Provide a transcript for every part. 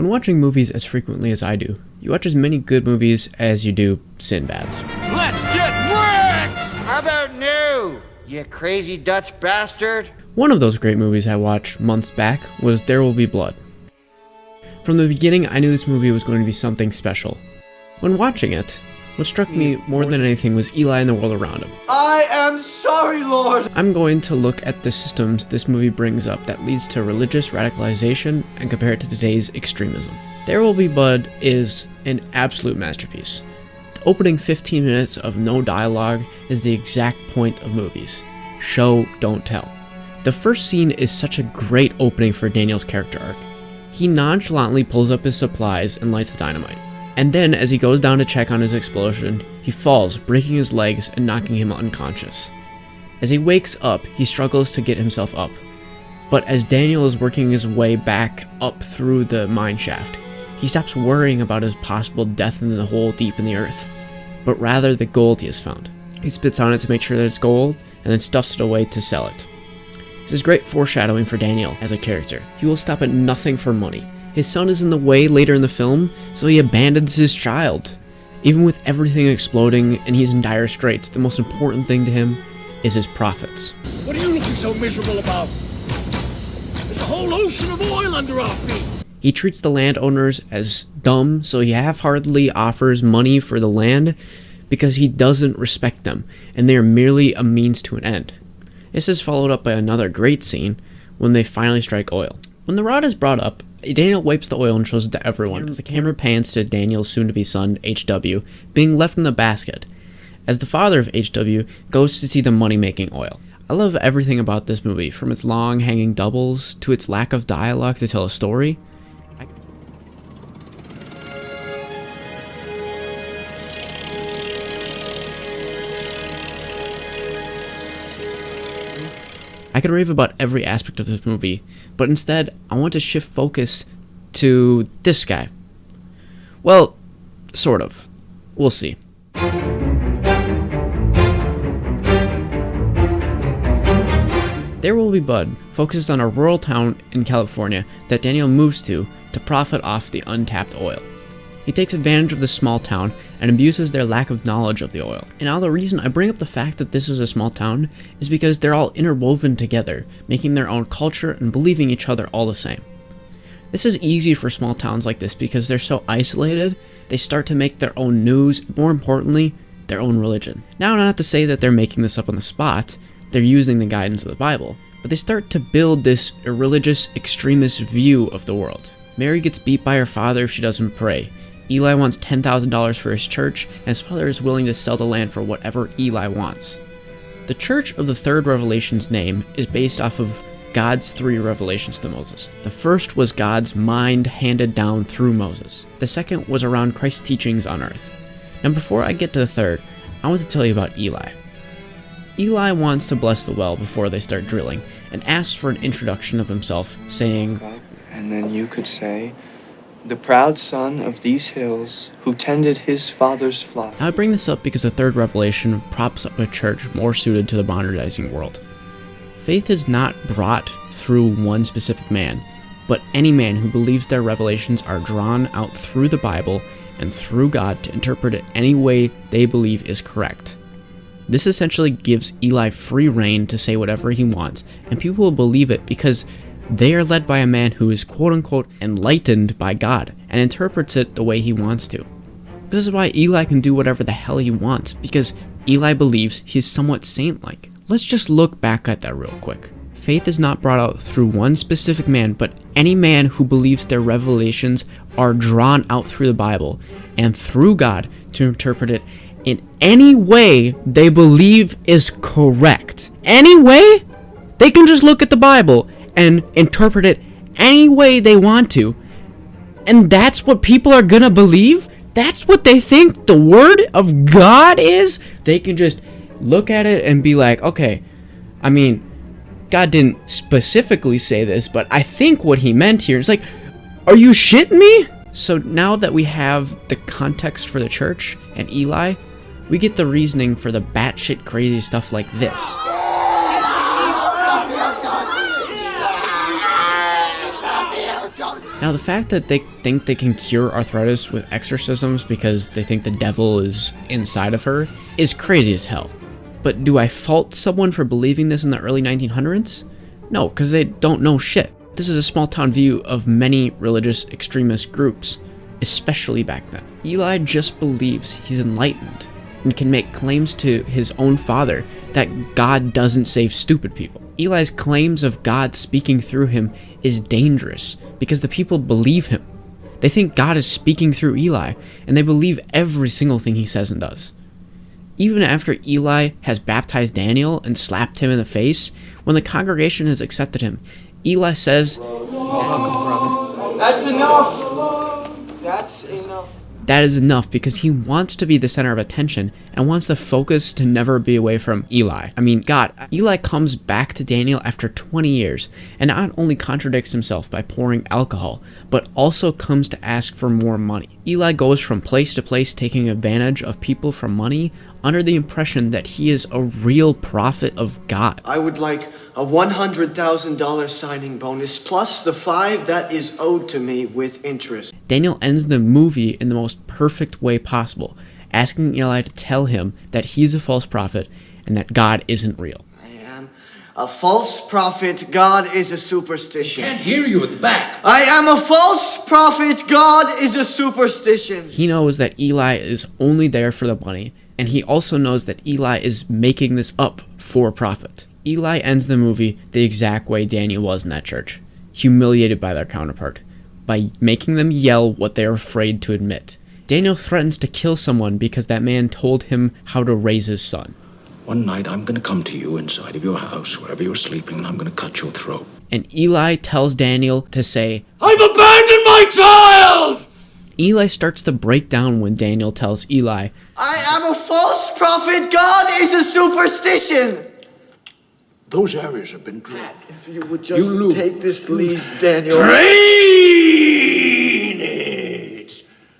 When watching movies as frequently as I do, you watch as many good movies as you do Sinbads. Let's get wrecked! How about new, you crazy Dutch bastard? One of those great movies I watched months back was There Will Be Blood. From the beginning, I knew this movie was going to be something special. When watching it, what struck me more than anything was Eli and the world around him. I am sorry, Lord! I'm going to look at the systems this movie brings up that leads to religious radicalization and compare it to today's extremism. There Will Be Blood is an absolute masterpiece. The opening 15 minutes of no dialogue is the exact point of movies. Show, don't tell. The first scene is such a great opening for Daniel's character arc. He nonchalantly pulls up his supplies and lights the dynamite. And then, as he goes down to check on his explosion, he falls, breaking his legs and knocking him unconscious. As he wakes up, he struggles to get himself up. But as Daniel is working his way back up through the mine shaft, he stops worrying about his possible death in the hole deep in the earth, but rather the gold he has found. He spits on it to make sure that it's gold, and then stuffs it away to sell it. This is great foreshadowing for Daniel as a character. He will stop at nothing for money. His son is in the way later in the film, so he abandons his child. Even with everything exploding and he's in dire straits, the most important thing to him is his profits. What are you looking so miserable about? There's a whole ocean of oil under our feet! He treats the landowners as dumb, so he half-heartedly offers money for the land because he doesn't respect them, and they are merely a means to an end. This is followed up by another great scene when they finally strike oil. When the rod is brought up, Daniel wipes the oil and shows it to everyone as the camera pans to Daniel's soon-to-be son, HW, being left in the basket, as the father of HW goes to see the money-making oil. I love everything about this movie, from its long hanging doubles to its lack of dialogue to tell a story. I could rave about every aspect of this movie, but instead, I want to shift focus to this guy. Well, sort of. We'll see. There Will Be Blood focuses on a rural town in California that Daniel moves to profit off the untapped oil. He takes advantage of this small town and abuses their lack of knowledge of the oil. And now the reason I bring up the fact that this is a small town is because they're all interwoven together, making their own culture and believing each other all the same. This is easy for small towns like this because they're so isolated, they start to make their own news, more importantly, their own religion. Now, not to say that they're making this up on the spot, they're using the guidance of the Bible, but they start to build this religious extremist view of the world. Mary gets beat by her father if she doesn't pray. Eli wants $10,000 for his church, and his father is willing to sell the land for whatever Eli wants. The Church of the Third Revelation's name is based off of God's 3 revelations to Moses. The first was God's mind handed down through Moses. The second was around Christ's teachings on earth. Now before I get to the third, I want to tell you about Eli. Eli wants to bless the well before they start drilling, and asks for an introduction of himself, saying, and then you could say, the proud son of these hills, who tended his father's flock. Now I bring this up because the third revelation props up a church more suited to the modernizing world. Faith is not brought through one specific man, but any man who believes their revelations are drawn out through the Bible and through God to interpret it any way they believe is correct. This essentially gives Eli free reign to say whatever he wants, and people will believe it because they are led by a man who is quote-unquote enlightened by God and interprets it the way he wants to. This is why Eli can do whatever the hell he wants, because Eli believes he's somewhat saint-like. Let's just look back at that real quick. Faith is not brought out through one specific man, but any man who believes their revelations are drawn out through the Bible and through God to interpret it in any way they believe is correct. Any way? They can just look at the Bible and interpret it any way they want to. And that's what people are gonna believe? That's what they think the word of God is? They can just look at it and be like, okay, I mean, God didn't specifically say this, but I think what he meant here is like, are you shitting me? So now that we have the context for the church and Eli, we get the reasoning for the batshit crazy stuff like this. Now, the fact that they think they can cure arthritis with exorcisms because they think the devil is inside of her is crazy as hell. But do I fault someone for believing this in the early 1900s? No, because they don't know shit. This is a small town view of many religious extremist groups, especially back then. Eli just believes he's enlightened and can make claims to his own father that God doesn't save stupid people. Eli's claims of God speaking through him is dangerous because the people believe him. They think God is speaking through Eli, and they believe every single thing he says and does. Even after Eli has baptized Daniel and slapped him in the face, when the congregation has accepted him, Eli says, That's enough! That's enough. That is enough because he wants to be the center of attention and wants the focus to never be away from Eli. I mean, God, Eli comes back to Daniel after 20 years and not only contradicts himself by pouring alcohol, but also comes to ask for more money. Eli goes from place to place taking advantage of people for money under the impression that he is a real prophet of God. I would like a $100,000 signing bonus plus the $5 that is owed to me with interest. Daniel ends the movie in the most perfect way possible, asking Eli to tell him that he's a false prophet and that God isn't real. I am a false prophet. God is a superstition. Can't hear you at the back. I am a false prophet. God is a superstition. He knows that Eli is only there for the money, and he also knows that Eli is making this up for profit. Eli ends the movie the exact way Daniel was in that church, humiliated by their counterpart, by making them yell what they are afraid to admit. Daniel threatens to kill someone because that man told him how to raise his son. One night I'm gonna come to you inside of your house, wherever you're sleeping, and I'm gonna cut your throat. And Eli tells Daniel to say, I've abandoned my child! Eli starts to break down when Daniel tells Eli, I am a false prophet. God is a superstition. Those areas have been drained. If you would just take this lease, Daniel. Drainage!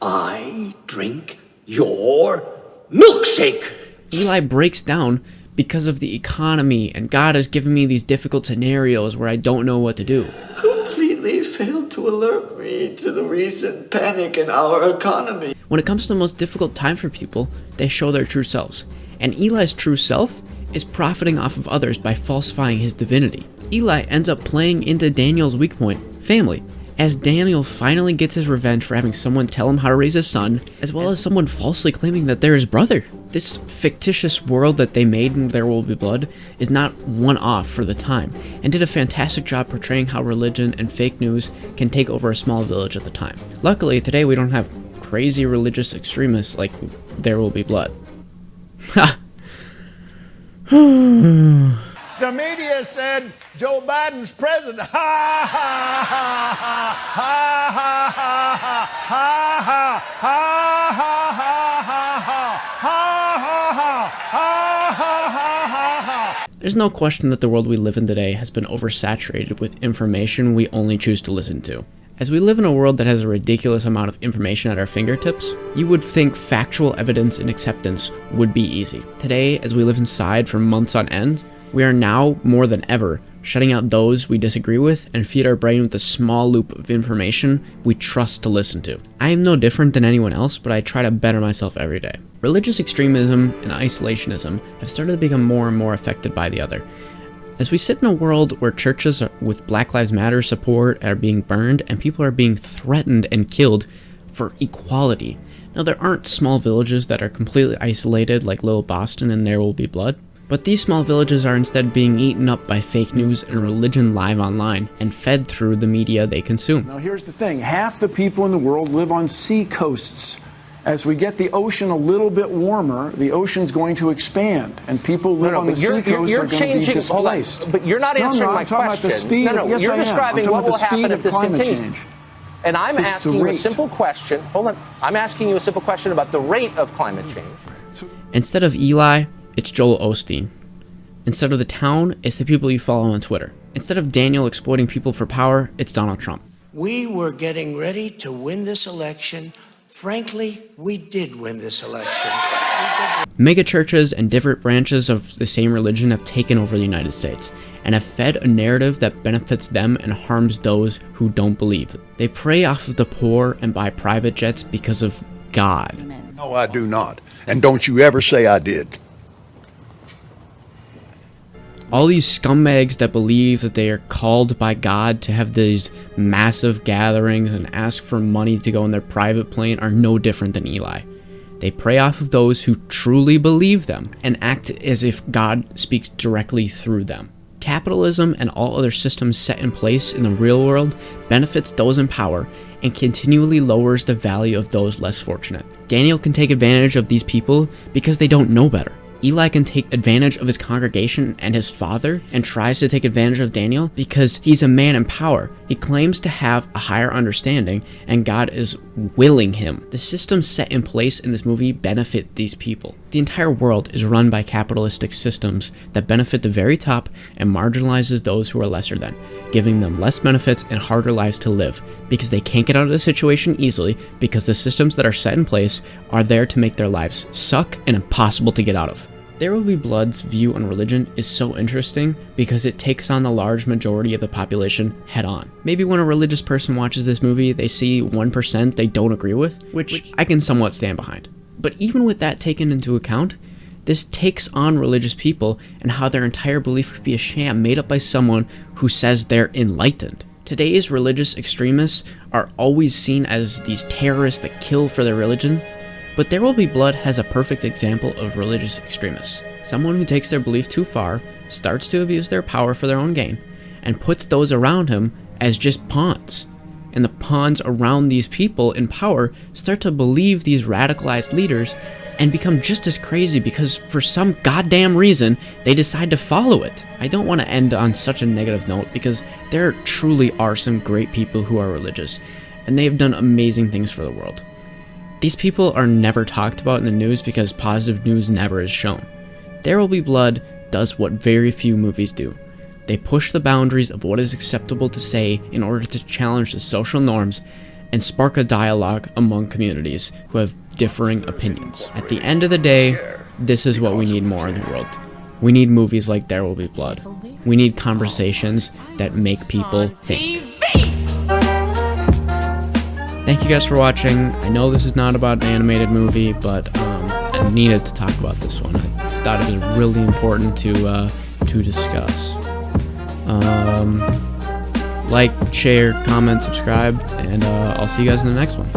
I drink your milkshake! Eli breaks down because of the economy and God has given me these difficult scenarios where I don't know what to do. Completely failed to alert me to the recent panic in our economy. When it comes to the most difficult time for people, they show their true selves. And Eli's true self is profiting off of others by falsifying his divinity. Eli ends up playing into Daniel's weak point, family, as Daniel finally gets his revenge for having someone tell him how to raise his son, as well as someone falsely claiming that they're his brother. This fictitious world that they made in There Will Be Blood is not one-off for the time, and did a fantastic job portraying how religion and fake news can take over a small village at the time. Luckily, today we don't have crazy religious extremists like There Will Be Blood. Ha! The media said Joe Biden's president. Ha ha ha ha ha ha ha ha ha ha. There's no question that the world we live in today has been oversaturated with information we only choose to listen to. As we live in a world that has a ridiculous amount of information at our fingertips, you would think factual evidence and acceptance would be easy. Today, as we live inside for months on end, we are now, more than ever, shutting out those we disagree with and feed our brain with a small loop of information we trust to listen to. I am no different than anyone else, but I try to better myself every day. Religious extremism and isolationism have started to become more and more affected by the other. As we sit in a world where churches with Black Lives Matter support are being burned and people are being threatened and killed for equality. Now, there aren't small villages that are completely isolated like Little Boston and There Will Be Blood, but these small villages are instead being eaten up by fake news and religion live online and fed through the media they consume. Now here's the thing, half the people in the world live on sea coasts. As we get the ocean a little bit warmer, the ocean's going to expand, and people live on the sea coast are going to be displaced. But you're not answering my question. Yes, you're describing what will happen if this continues. Change. And I'm asking you a simple question. Hold on. I'm asking you a simple question about the rate of climate change. Instead of Eli, it's Joel Osteen. Instead of the town, it's the people you follow on Twitter. Instead of Daniel exploiting people for power, it's Donald Trump. We were getting ready to win this election. Frankly, we did win this election. Mega churches and different branches of the same religion have taken over the United States, and have fed a narrative that benefits them and harms those who don't believe. They prey off of the poor and buy private jets because of God. No, I do not. And don't you ever say I did. All these scumbags that believe that they are called by God to have these massive gatherings and ask for money to go in their private plane are no different than Eli. They prey off of those who truly believe them and act as if God speaks directly through them. Capitalism and all other systems set in place in the real world benefits those in power and continually lowers the value of those less fortunate. Daniel can take advantage of these people because they don't know better. Eli can take advantage of his congregation and his father and tries to take advantage of Daniel because he's a man in power. He claims to have a higher understanding and God is willing him. The systems set in place in this movie benefit these people. The entire world is run by capitalistic systems that benefit the very top and marginalizes those who are lesser than, giving them less benefits and harder lives to live because they can't get out of the situation easily because the systems that are set in place are there to make their lives suck and impossible to get out of. There Will Be Blood's view on religion is so interesting because it takes on the large majority of the population head on. Maybe when a religious person watches this movie, they see 1% they don't agree with, which I can somewhat stand behind. But even with that taken into account, this takes on religious people and how their entire belief could be a sham made up by someone who says they're enlightened. Today's religious extremists are always seen as these terrorists that kill for their religion, but There Will Be Blood has a perfect example of religious extremists. Someone who takes their belief too far, starts to abuse their power for their own gain, and puts those around him as just pawns. And the pawns around these people in power start to believe these radicalized leaders and become just as crazy because for some goddamn reason, they decide to follow it. I don't want to end on such a negative note because there truly are some great people who are religious, and they have done amazing things for the world. These people are never talked about in the news because positive news never is shown. There Will Be Blood does what very few movies do. They push the boundaries of what is acceptable to say in order to challenge the social norms and spark a dialogue among communities who have differing opinions. At the end of the day, this is what we need more in the world. We need movies like There Will Be Blood. We need conversations that make people think. Thank you guys for watching. I know this is not about an animated movie, but I needed to talk about this one. I thought it was really important to discuss. Like, share, comment, subscribe, and I'll see you guys in the next one.